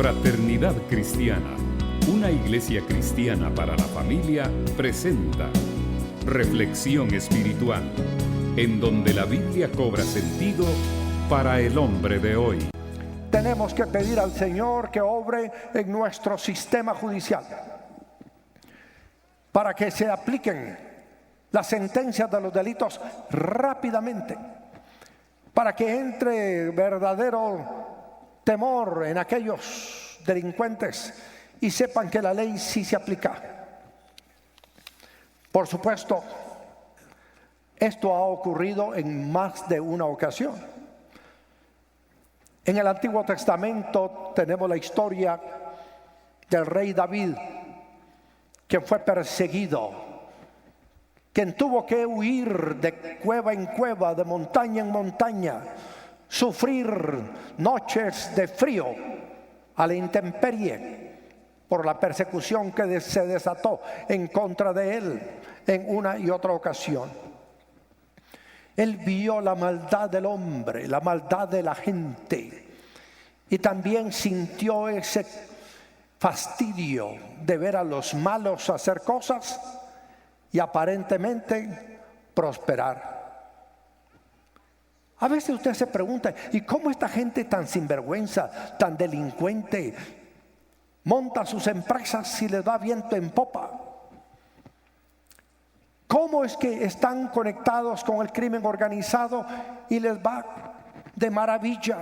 Fraternidad Cristiana, una iglesia cristiana para la familia, presenta Reflexión Espiritual, en donde la Biblia cobra sentido para el hombre de hoy. Tenemos que pedir al Señor que obre en nuestro sistema judicial para que se apliquen las sentencias de los delitos rápidamente, para que entre verdadero temor en aquellos delincuentes y sepan que la ley sí se aplica. Por supuesto, esto ha ocurrido en más de una ocasión. En el Antiguo Testamento tenemos la historia del rey David, quien fue perseguido, quien tuvo que huir de cueva en cueva, de montaña en montaña, sufrir noches de frío a la intemperie por la persecución que se desató en contra de él en una y otra ocasión. Él vio la maldad del hombre, la maldad de la gente, y también sintió ese fastidio de ver a los malos hacer cosas y aparentemente prosperar. A veces usted se pregunta, ¿y cómo esta gente tan sinvergüenza, tan delincuente, monta sus empresas si les da viento en popa? ¿Cómo es que están conectados con el crimen organizado y les va de maravilla?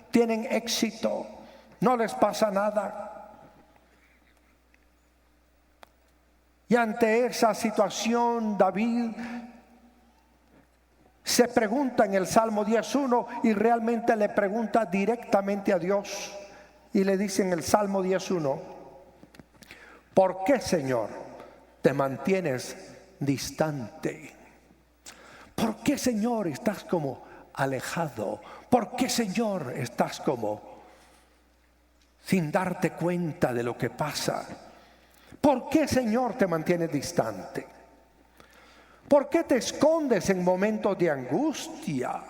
Tienen éxito, no les pasa nada. Y ante esa situación, David se pregunta en el Salmo 10:1 y realmente le pregunta directamente a Dios. Y le dice en el Salmo 10:1, ¿por qué, Señor, te mantienes distante? ¿Por qué, Señor, estás como alejado? ¿Por qué, Señor, estás como sin darte cuenta de lo que pasa? ¿Por qué, Señor, te mantienes distante? ¿Por qué te escondes en momentos de angustia?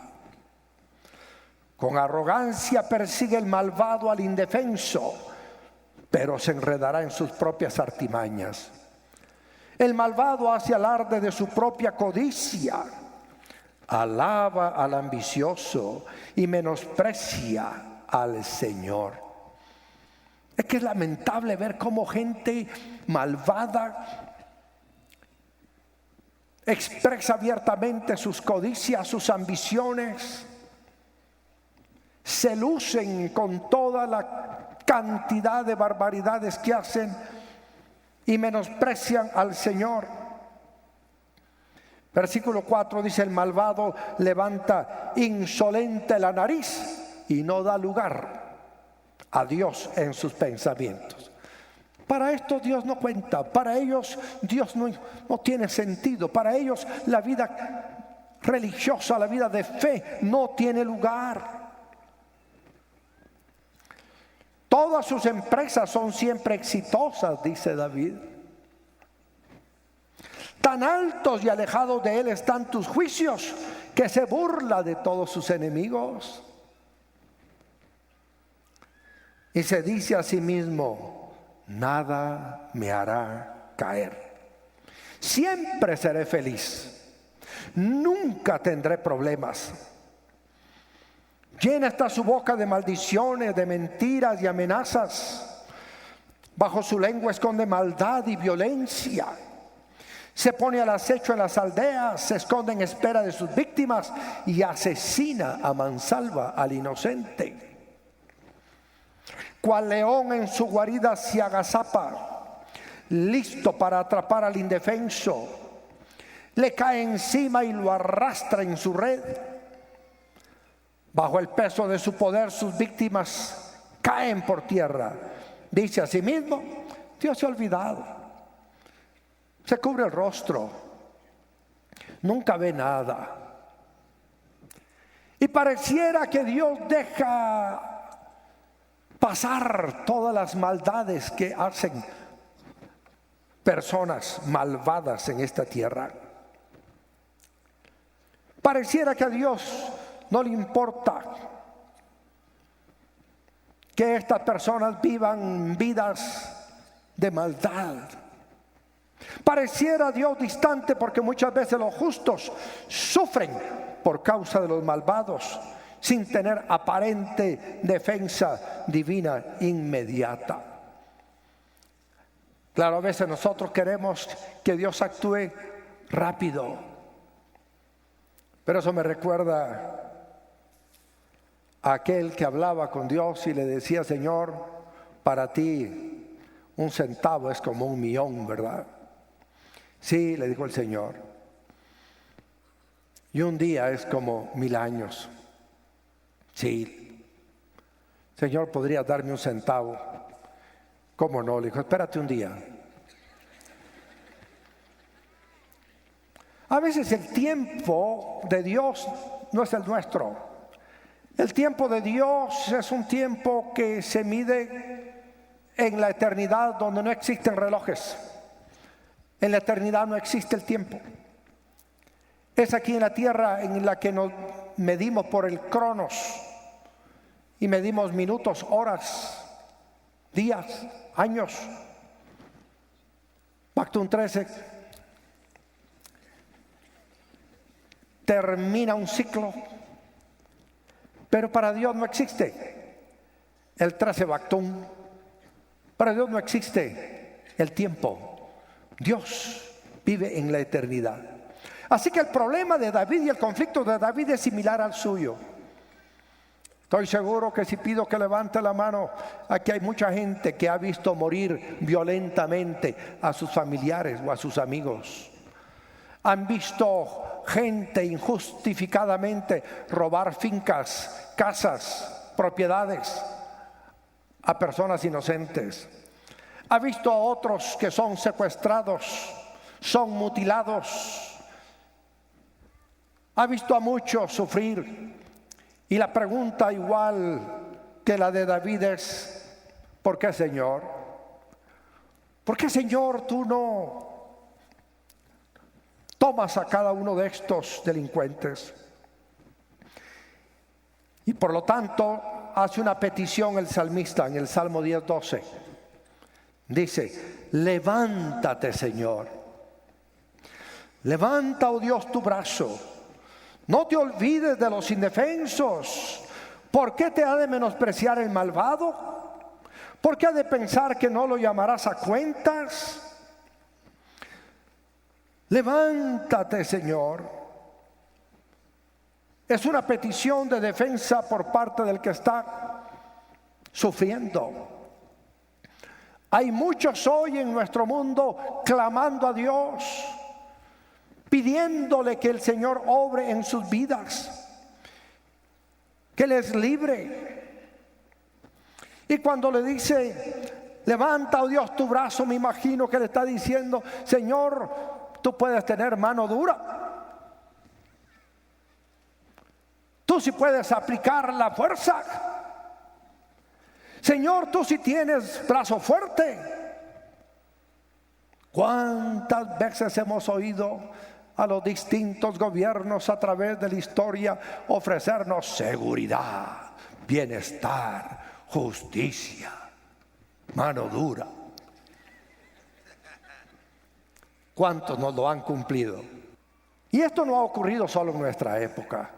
Con arrogancia persigue el malvado al indefenso, pero se enredará en sus propias artimañas. El malvado hace alarde de su propia codicia, alaba al ambicioso y menosprecia al Señor. Es que es lamentable ver cómo gente malvada expresa abiertamente sus codicias, sus ambiciones, se lucen con toda la cantidad de barbaridades que hacen y menosprecian al Señor. Versículo 4 dice: el malvado levanta insolente la nariz y no da lugar a Dios en sus pensamientos. Para esto Dios no cuenta, para ellos Dios no tiene sentido, para ellos la vida religiosa, la vida de fe no tiene lugar. Todas sus empresas son siempre exitosas, dice David. Tan altos y alejados de él están tus juicios, que se burla de todos sus enemigos. Y se dice a sí mismo: nada me hará caer. Siempre seré feliz. Nunca tendré problemas. Llena está su boca de maldiciones, de mentiras y amenazas. Bajo su lengua esconde maldad y violencia. Se pone al acecho en las aldeas, se esconde en espera de sus víctimas y asesina a mansalva al inocente. Cual león en su guarida se agazapa, listo para atrapar al indefenso. Le cae encima y lo arrastra en su red. Bajo el peso de su poder, sus víctimas caen por tierra. Dice a sí mismo: Dios se ha olvidado. Se cubre el rostro, nunca ve nada. Y pareciera que Dios deja pasar todas las maldades que hacen personas malvadas en esta tierra. Pareciera que a Dios no le importa que estas personas vivan vidas de maldad. Pareciera Dios distante porque muchas veces los justos sufren por causa de los malvados sin tener aparente defensa divina inmediata. Claro, a veces nosotros queremos que Dios actúe rápido, pero eso me recuerda a aquel que hablaba con Dios y le decía: Señor, para ti un centavo es como 1.000.000, ¿verdad? Sí, le dijo el Señor, y un día es como 1000 años. Sí, Señor, ¿podrías darme un centavo? ¿Cómo no? Le dijo, espérate un día. A veces el tiempo de Dios no es el nuestro. El tiempo de Dios es un tiempo que se mide en la eternidad, donde no existen relojes. En la eternidad no existe el tiempo. Es aquí en la tierra en la que nos medimos por el cronos y medimos minutos, horas, días, años. Pactum 13 termina un ciclo, pero para Dios no existe el 13 Pactum. Para Dios no existe el tiempo. Dios vive en la eternidad. Así que el problema de David y el conflicto de David es similar al suyo. Estoy seguro que si pido que levante la mano, aquí hay mucha gente que ha visto morir violentamente a sus familiares o a sus amigos. Han visto gente injustificadamente robar fincas, casas, propiedades a personas inocentes. Ha visto a otros que son secuestrados, son mutilados. Ha visto a muchos sufrir. Y la pregunta, igual que la de David, es: ¿por qué, Señor? ¿Por qué, Señor, tú no tomas a cada uno de estos delincuentes? Y por lo tanto hace una petición el salmista en el Salmo 10:12. Dice: levántate, Señor. Levanta, oh Dios, tu brazo. No te olvides de los indefensos. ¿Por qué te ha de menospreciar el malvado? ¿Por qué ha de pensar que no lo llamarás a cuentas? Levántate, Señor. Es una petición de defensa por parte del que está sufriendo. Hay muchos hoy en nuestro mundo clamando a Dios, pidiéndole que el Señor obre en sus vidas, que les libre. Y cuando le dice: levanta, oh Dios, tu brazo, me imagino que le está diciendo: Señor, tú puedes tener mano dura, tú sí puedes aplicar la fuerza. Señor, tú sí tienes brazo fuerte. ¿Cuántas veces hemos oído a los distintos gobiernos a través de la historia ofrecernos seguridad, bienestar, justicia, mano dura? ¿Cuántos nos lo han cumplido? Y esto no ha ocurrido solo en nuestra época.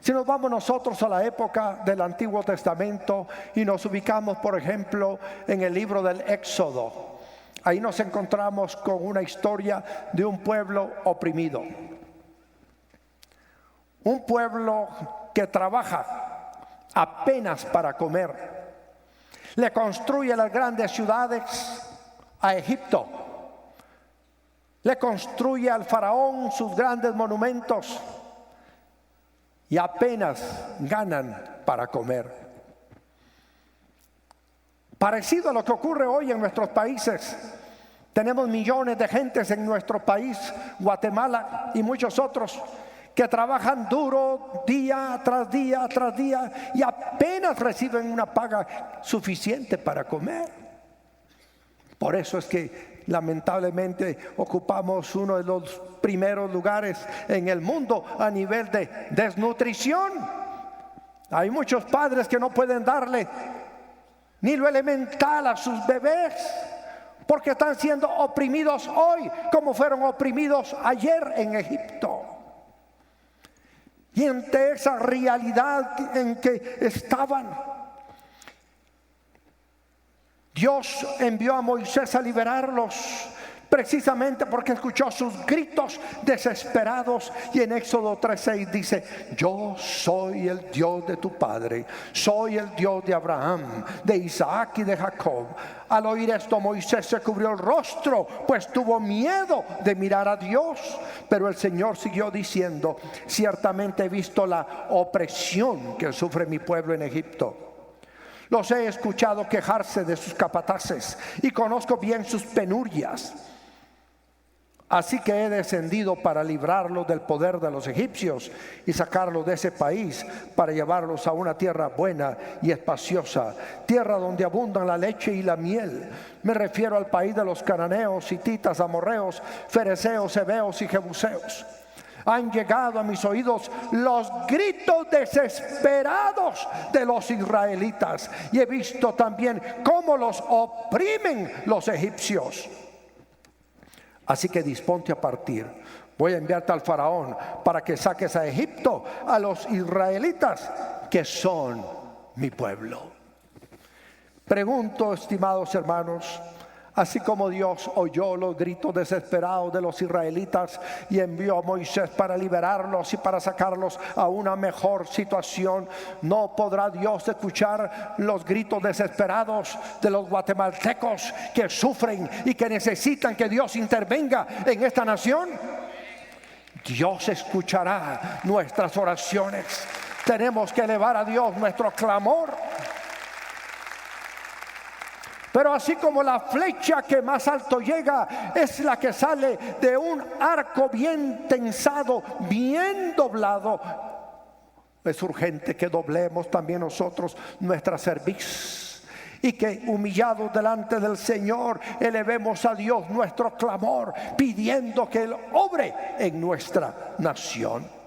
Si nos vamos nosotros a la época del Antiguo Testamento y nos ubicamos, por ejemplo, en el libro del Éxodo, ahí nos encontramos con una historia de un pueblo oprimido. Un pueblo que trabaja apenas para comer. Le construye las grandes ciudades a Egipto. Le construye al faraón sus grandes monumentos. Y apenas ganan para comer. Parecido a lo que ocurre hoy en nuestros países. Tenemos millones de gentes en nuestro país, Guatemala y muchos otros, que trabajan duro día tras día tras día y apenas reciben una paga suficiente para comer. Por eso es que lamentablemente ocupamos uno de los primeros lugares en el mundo a nivel de desnutrición. Hay muchos padres que no pueden darle ni lo elemental a sus bebés, porque están siendo oprimidos hoy como fueron oprimidos ayer en Egipto. Y ante esa realidad en que estaban, Dios envió a Moisés a liberarlos, precisamente porque escuchó sus gritos desesperados. Y en Éxodo 3:6 dice: yo soy el Dios de tu padre, soy el Dios de Abraham, de Isaac y de Jacob. Al oír esto, Moisés se cubrió el rostro, pues tuvo miedo de mirar a Dios. Pero el Señor siguió diciendo: ciertamente he visto la opresión que sufre mi pueblo en Egipto. Los he escuchado quejarse de sus capataces y conozco bien sus penurias. Así que he descendido para librarlos del poder de los egipcios y sacarlos de ese país, para llevarlos a una tierra buena y espaciosa, tierra donde abundan la leche y la miel. Me refiero al país de los cananeos, hititas, amorreos, fereceos, heveos y jebuseos. Han llegado a mis oídos los gritos desesperados de los israelitas, y he visto también cómo los oprimen los egipcios. Así que disponte a partir. Voy a enviarte al faraón para que saques a Egipto a los israelitas, que son mi pueblo. Pregunto, estimados hermanos, así como Dios oyó los gritos desesperados de los israelitas y envió a Moisés para liberarlos y para sacarlos a una mejor situación, ¿no podrá Dios escuchar los gritos desesperados de los guatemaltecos que sufren y que necesitan que Dios intervenga en esta nación? Dios escuchará nuestras oraciones. Tenemos que elevar a Dios nuestro clamor. Pero así como la flecha que más alto llega es la que sale de un arco bien tensado, bien doblado, es urgente que doblemos también nosotros nuestra cerviz, y que humillados delante del Señor elevemos a Dios nuestro clamor, pidiendo que Él obre en nuestra nación.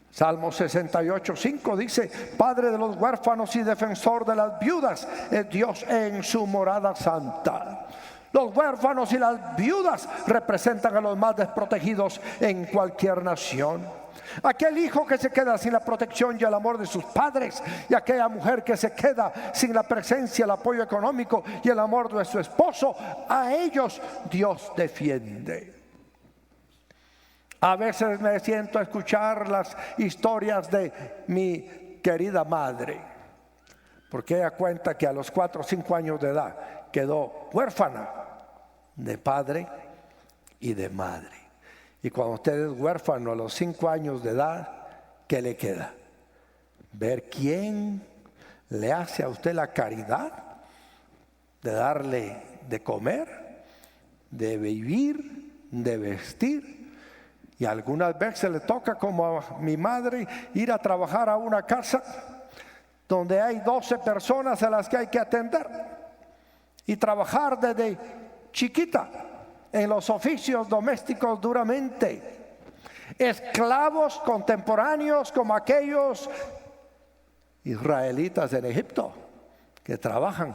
Salmo 68:5 dice: Padre de los huérfanos y defensor de las viudas es Dios en su morada santa. Los huérfanos y las viudas representan a los más desprotegidos en cualquier nación. Aquel hijo que se queda sin la protección y el amor de sus padres, y aquella mujer que se queda sin la presencia, el apoyo económico y el amor de su esposo, a ellos Dios defiende. A veces me siento a escuchar las historias de mi querida madre, porque ella cuenta que a los 4 o 5 años de edad quedó huérfana de padre y de madre. Y cuando usted es huérfano a los 5 años de edad, ¿qué le queda? Ver quién le hace a usted la caridad de darle de comer, de vivir, de vestir. Y algunas veces le toca, como a mi madre, ir a trabajar a una casa donde hay 12 personas a las que hay que atender, y trabajar desde chiquita en los oficios domésticos duramente. Esclavos contemporáneos como aquellos israelitas en Egipto que trabajan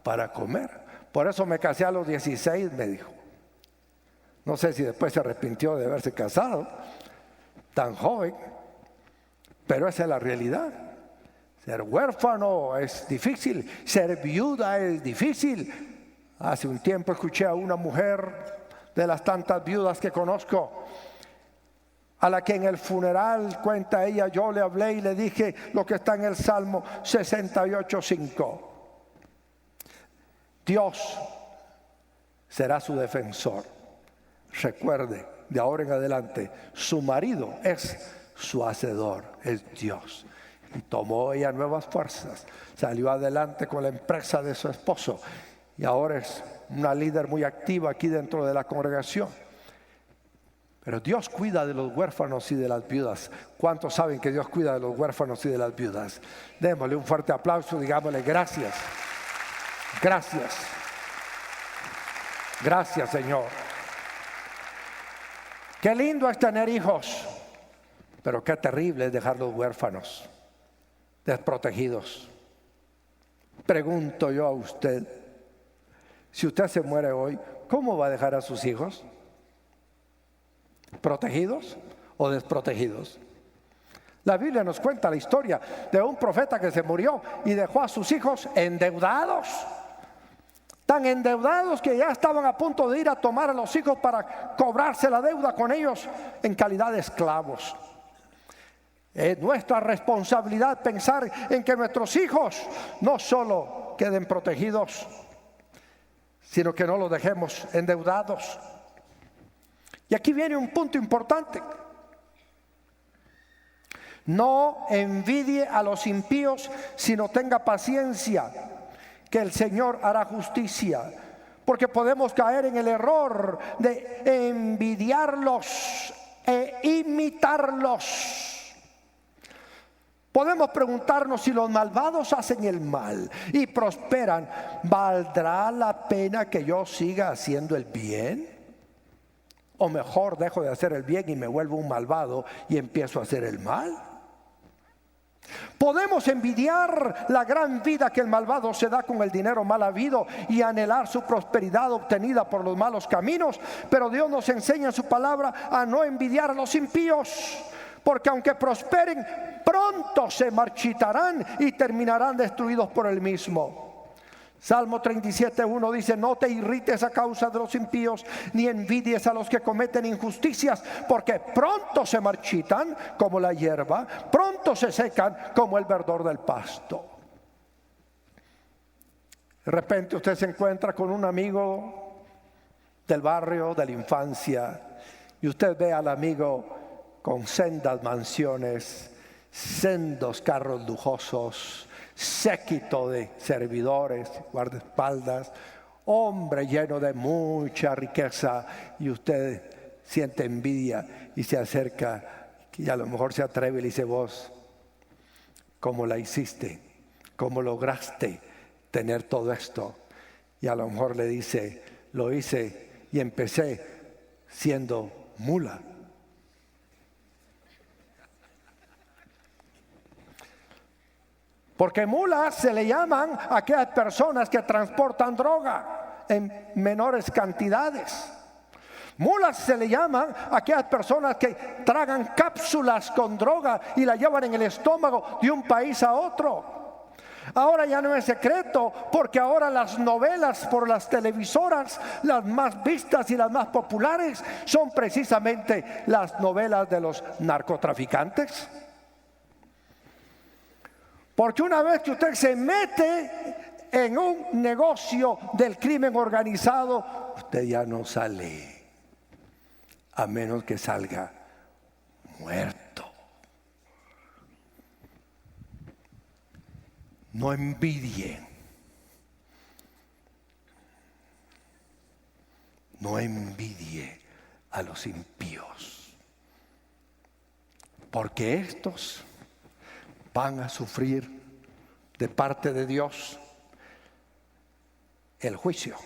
para comer. Por eso me casé a los 16, me dijo. No sé si después se arrepintió de haberse casado tan joven, pero esa es la realidad. Ser huérfano es difícil, ser viuda es difícil. Hace un tiempo escuché a una mujer de las tantas viudas que conozco, a la que en el funeral, cuenta ella, yo le hablé y le dije lo que está en el Salmo 68:5. Dios será su defensor. Recuerde, de ahora en adelante, su marido es su hacedor, es Dios. Y tomó ella nuevas fuerzas, salió adelante con la empresa de su esposo, y ahora es una líder muy activa aquí dentro de la congregación. Pero Dios cuida de los huérfanos y de las viudas. ¿Cuántos saben que Dios cuida de los huérfanos y de las viudas? Démosle un fuerte aplauso, digámosle gracias. Gracias. Gracias, Señor. Qué lindo es tener hijos, pero qué terrible es dejarlos huérfanos, desprotegidos. Pregunto yo a usted, si usted se muere hoy, ¿cómo va a dejar a sus hijos? ¿Protegidos o desprotegidos? La Biblia nos cuenta la historia de un profeta que se murió y dejó a sus hijos endeudados. Tan endeudados que ya estaban a punto de ir a tomar a los hijos para cobrarse la deuda con ellos en calidad de esclavos. Es nuestra responsabilidad pensar en que nuestros hijos no solo queden protegidos, sino que no los dejemos endeudados. Y aquí viene un punto importante. No envidie a los impíos, sino tenga paciencia, que el Señor hará justicia. Porque podemos caer en el error de envidiarlos e imitarlos. Podemos preguntarnos, si los malvados hacen el mal y prosperan, ¿valdrá la pena que yo siga haciendo el bien? O mejor dejo de hacer el bien y me vuelvo un malvado y empiezo a hacer el mal. Podemos envidiar la gran vida que el malvado se da con el dinero mal habido y anhelar su prosperidad obtenida por los malos caminos, pero Dios nos enseña en su palabra a no envidiar a los impíos, porque aunque prosperen, pronto se marchitarán y terminarán destruidos por el mismo. Salmo 37:1 dice: no te irrites a causa de los impíos, ni envidies a los que cometen injusticias, porque pronto se marchitan como la hierba, pronto se secan como el verdor del pasto. De repente usted se encuentra con un amigo del barrio, de la infancia, y usted ve al amigo con sendas mansiones, sendos carros lujosos, séquito de servidores, guardaespaldas, hombre lleno de mucha riqueza, y usted siente envidia y se acerca y a lo mejor se atreve y le dice: vos, ¿cómo la hiciste? ¿Cómo lograste tener todo esto? Y a lo mejor le dice: lo hice y empecé siendo mula. Porque mulas se le llaman a aquellas personas que transportan droga en menores cantidades. Mulas se le llaman a aquellas personas que tragan cápsulas con droga y la llevan en el estómago de un país a otro. Ahora ya no es secreto, porque ahora las novelas por las televisoras, las más vistas y las más populares, son precisamente las novelas de los narcotraficantes. Porque una vez que usted se mete en un negocio del crimen organizado, usted ya no sale, a menos que salga muerto. No envidien. No envidie a los impíos, porque estos van a sufrir de parte de Dios el juicio.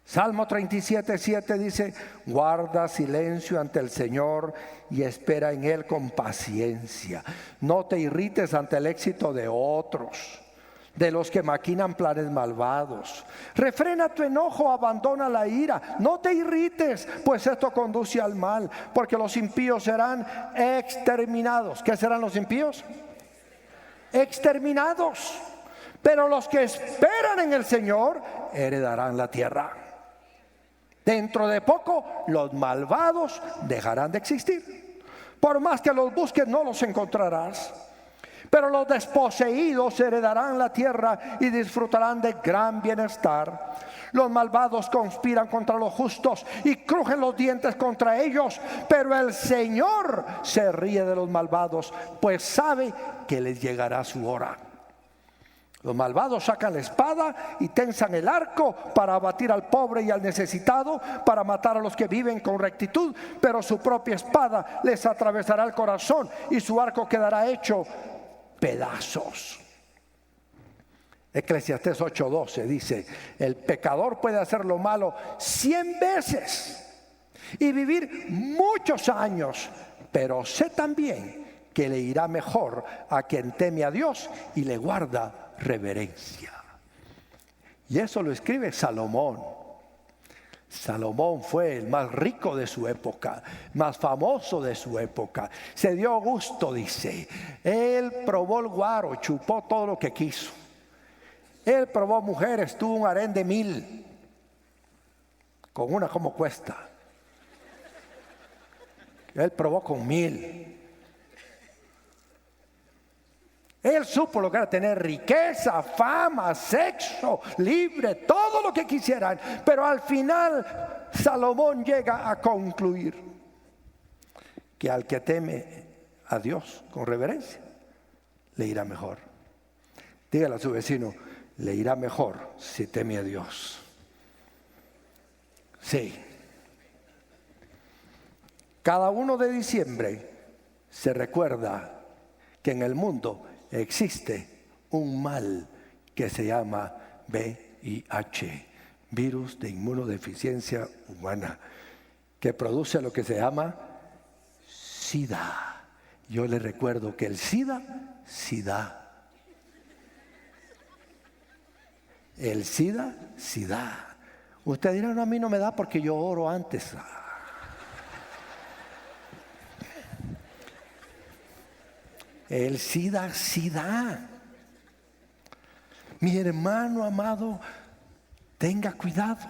Salmo 37:7 dice: guarda silencio ante el Señor y espera en Él con paciencia. No te irrites ante el éxito de otros, de los que maquinan planes malvados. Refrena tu enojo, abandona la ira. No te irrites, pues esto conduce al mal, porque los impíos serán exterminados. ¿Qué serán los impíos? Exterminados. Pero los que esperan en el Señor heredarán la tierra. Dentro de poco los malvados dejarán de existir. Por más que los busques, no los encontrarás. Pero los desposeídos heredarán la tierra y disfrutarán de gran bienestar. Los malvados conspiran contra los justos y crujen los dientes contra ellos, pero el Señor se ríe de los malvados, pues sabe que les llegará su hora. Los malvados sacan la espada y tensan el arco para abatir al pobre y al necesitado, para matar a los que viven con rectitud, pero su propia espada les atravesará el corazón y su arco quedará hecho pedazos. Eclesiastés 8:12 dice: el pecador puede hacer lo malo 100 veces y vivir muchos años, pero sé también que le irá mejor a quien teme a Dios y le guarda reverencia. Y eso lo escribe Salomón. Salomón fue el más rico de su época, más famoso de su época. Se dio gusto, dice. Él probó el guaro, chupó todo lo que quiso. Él probó mujeres, tuvo un harén de 1000. Con una, ¿cómo cuesta? Él probó con 1000. Él supo lo que era tener riqueza, fama, sexo, libre, todo lo que quisieran. Pero al final Salomón llega a concluir que al que teme a Dios con reverencia, le irá mejor. Dígale a su vecino, le irá mejor si teme a Dios. Sí. Cada 1 de diciembre se recuerda que en el mundo existe un mal que se llama VIH, virus de inmunodeficiencia humana, que produce lo que se llama SIDA. Yo le recuerdo que el SIDA da. El SIDA da. Usted dirá, no, a mí no me da porque yo oro antes. El SIDA da. Mi hermano amado, tenga cuidado.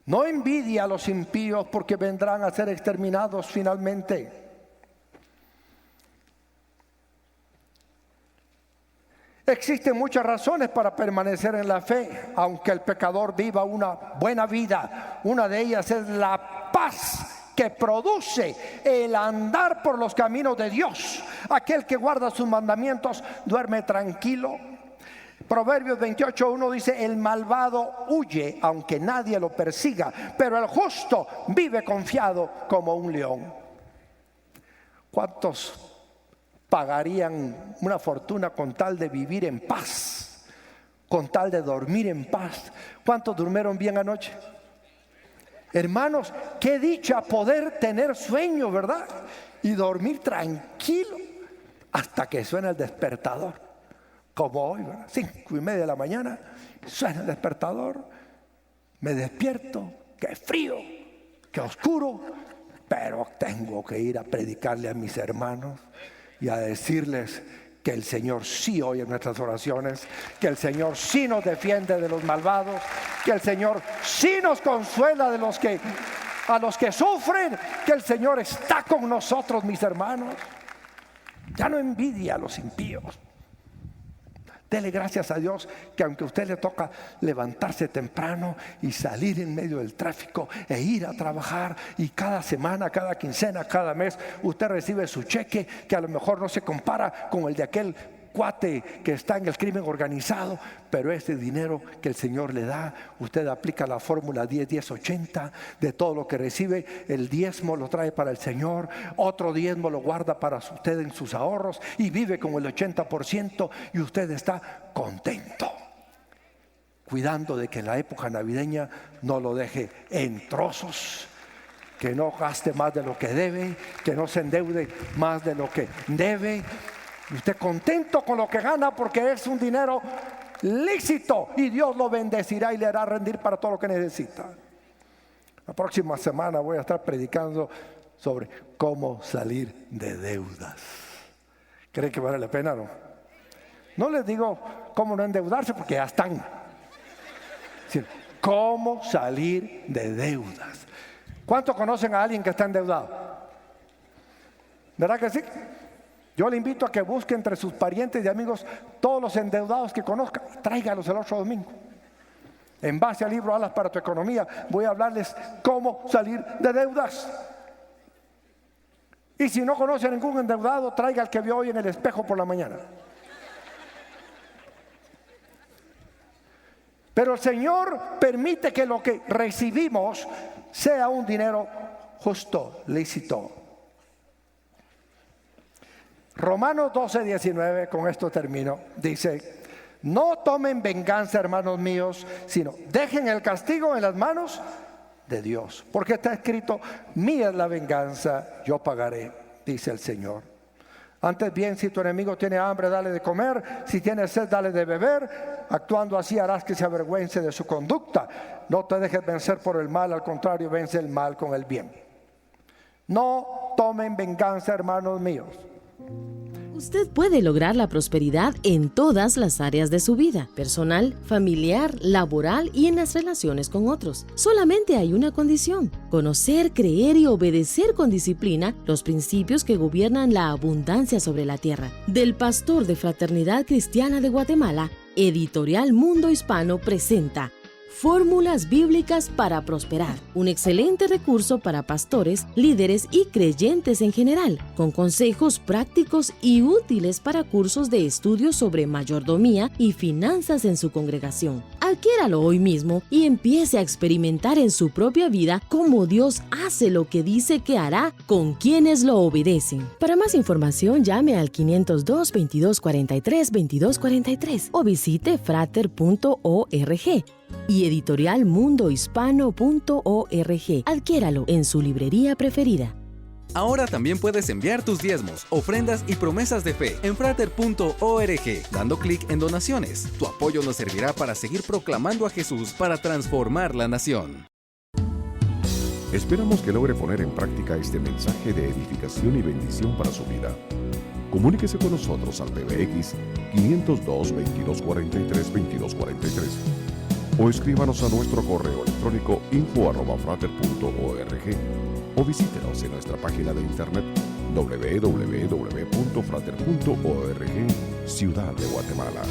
No envidie a los impíos porque vendrán a ser exterminados finalmente. Existen muchas razones para permanecer en la fe, aunque el pecador viva una buena vida. Una de ellas es la paz que produce el andar por los caminos de Dios. Aquel que guarda sus mandamientos duerme tranquilo. Proverbios 28:1 dice, el malvado huye aunque nadie lo persiga, pero el justo vive confiado como un león. ¿Cuántos pagarían una fortuna con tal de vivir en paz? Con tal de dormir en paz. ¿Cuántos durmieron bien anoche? Hermanos, qué dicha poder tener sueño, ¿verdad? Y dormir tranquilo hasta que suena el despertador. Como hoy, ¿verdad? 5:30 de la mañana, suena el despertador. Me despierto, qué frío, qué oscuro, pero tengo que ir a predicarle a mis hermanos y a decirles que el Señor sí oye nuestras oraciones, que el Señor sí nos defiende de los malvados, que el Señor sí nos consuela a los que sufren, que el Señor está con nosotros, mis hermanos. Ya no envidia a los impíos. Dele gracias a Dios que aunque a usted le toca levantarse temprano y salir en medio del tráfico e ir a trabajar, y cada semana, cada quincena, cada mes usted recibe su cheque, que a lo mejor no se compara con el de aquel cuate que está en el crimen organizado, pero ese dinero que el Señor le da, usted aplica la fórmula 10-10-80, de todo lo que recibe, el diezmo lo trae para el Señor, otro diezmo lo guarda para usted en sus ahorros y vive con el 80%, y usted está contento, cuidando de que en la época navideña no lo deje en trozos, que no gaste más de lo que debe, que no se endeude más de lo que debe. Usted contento con lo que gana porque es un dinero lícito y Dios lo bendecirá y le hará rendir para todo lo que necesita. La próxima semana voy a estar predicando sobre cómo salir de deudas. ¿Cree que vale la pena, no? No les digo cómo no endeudarse porque ya están. Sino, cómo salir de deudas. ¿Cuántos conocen a alguien que está endeudado? ¿Verdad que sí? Yo le invito a que busque entre sus parientes y amigos todos los endeudados que conozca y tráigalos el otro domingo. En base al libro Alas para tu economía, voy a hablarles cómo salir de deudas. Y si no conoce a ningún endeudado, traiga al que vio hoy en el espejo por la mañana. Pero el Señor permite que lo que recibimos sea un dinero justo, lícito. Romanos 12:19, con esto termino, dice: no tomen venganza, hermanos míos, sino dejen el castigo en las manos de Dios, porque está escrito: mía es la venganza, yo pagaré, dice el Señor. Antes bien, si tu enemigo tiene hambre, dale de comer. Si tiene sed, dale de beber. Actuando así harás que se avergüence de su conducta. No te dejes vencer por el mal, al contrario, vence el mal con el bien. No tomen venganza, hermanos míos. Usted puede lograr la prosperidad en todas las áreas de su vida, personal, familiar, laboral y en las relaciones con otros. Solamente hay una condición: conocer, creer y obedecer con disciplina los principios que gobiernan la abundancia sobre la tierra. Del pastor de Fraternidad Cristiana de Guatemala, Editorial Mundo Hispano presenta Fórmulas Bíblicas para Prosperar, un excelente recurso para pastores, líderes y creyentes en general, con consejos prácticos y útiles para cursos de estudio sobre mayordomía y finanzas en su congregación. Adquiéralo hoy mismo y empiece a experimentar en su propia vida cómo Dios hace lo que dice que hará con quienes lo obedecen. Para más información, llame al 502-2243-2243 o visite frater.org y editorialmundohispano.org. Adquiéralo en su librería preferida. Ahora también puedes enviar tus diezmos, ofrendas y promesas de fe en frater.org, dando clic en donaciones. Tu apoyo nos servirá para seguir proclamando a Jesús para transformar la nación. Esperamos que logre poner en práctica este mensaje de edificación y bendición para su vida. Comuníquese con nosotros al PBX 502-2243-2243 o escríbanos a nuestro correo electrónico info@frater.org o visítenos en nuestra página de internet www.frater.org, Ciudad de Guatemala.